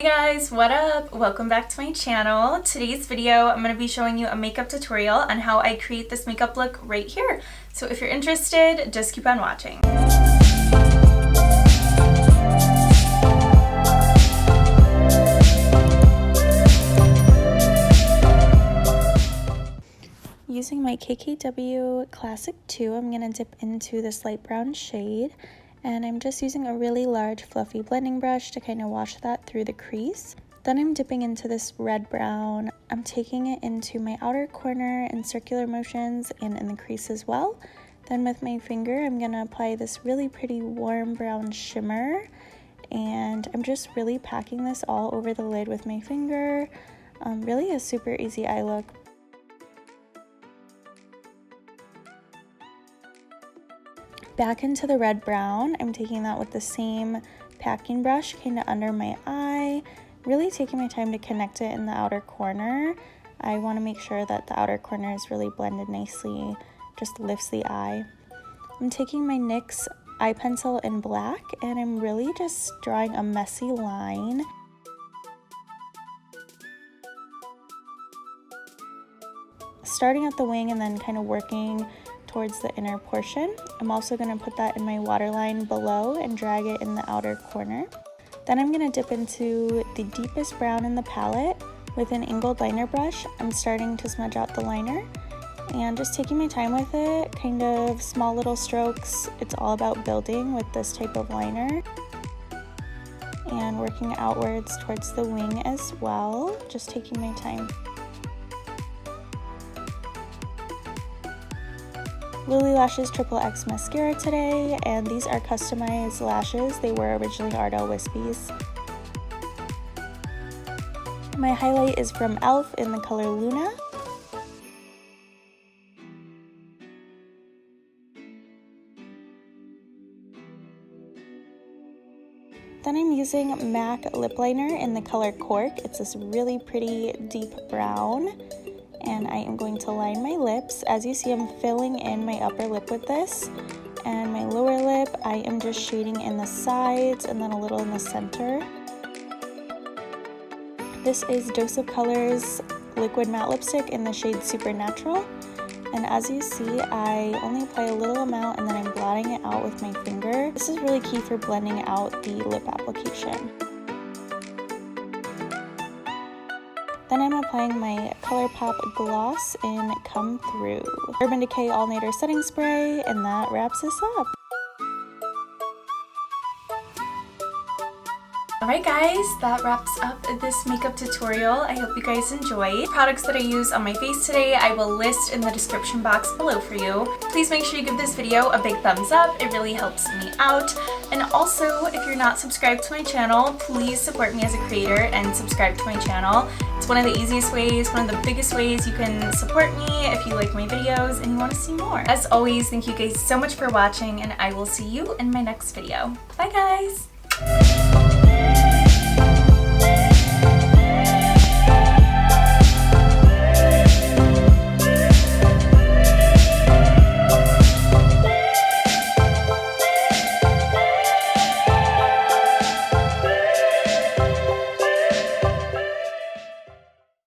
Hey guys, what up? Welcome back to my channel. Today's video, I'm going to be showing you a makeup tutorial on how I create this makeup look right here. So if you're interested, just keep on watching. Using my KKW Classic II, I'm going to dip into this light brown shade. And I'm just using a really large fluffy blending brush to kind of wash that through the crease. Then I'm dipping into this red brown. I'm taking it into my outer corner in circular motions and in the crease as well. Then with my finger, I'm going to apply this really pretty warm brown shimmer. And I'm just really packing this all over the lid with my finger. Really a super easy eye look. Back into the red brown, I'm taking that with the same packing brush kind of under my eye, really taking my time to connect it in the outer corner. I want to make sure that the outer corner is really blended nicely, just lifts the eye. I'm taking my NYX eye pencil in black and I'm really just drawing a messy line. Starting at the wing and then kind of working towards the inner portion. I'm also going to put that in my waterline below and drag it in the outer corner. Then I'm going to dip into the deepest brown in the palette with an angled liner brush. I'm starting to smudge out the liner and just taking my time with it, kind of small little strokes. It's all about building with this type of liner and working outwards towards the wing as well, just taking my time. Lilly Lashes XXX Mascara today, and these are customized lashes. They were originally Ardell Wispies. My highlight is from e.l.f. in the color Luna. Then I'm using MAC lip liner in the color Cork. It's this really pretty deep brown. And I am going to line my lips. As you see, I'm filling in my upper lip with this. And my lower lip, I am just shading in the sides and then a little in the center. This is Dose of Colors Liquid Matte Lipstick in the shade Supernatural. And as you see, I only apply a little amount and then I'm blotting it out with my finger. This is really key for blending out the lip application. Then I'm applying my ColourPop gloss in Come Through. Urban Decay All Nighter Setting Spray, and that wraps this up. Alright guys, that wraps up this makeup tutorial. I hope you guys enjoyed. The products that I use on my face today, I will list in the description box below for you. Please make sure you give this video a big thumbs up. It really helps me out. And also, if you're not subscribed to my channel, please support me as a creator and subscribe to my channel. It's one of the easiest ways, one of the biggest ways you can support me if you like my videos and you want to see more. As always, thank you guys so much for watching and I will see you in my next video. Bye guys!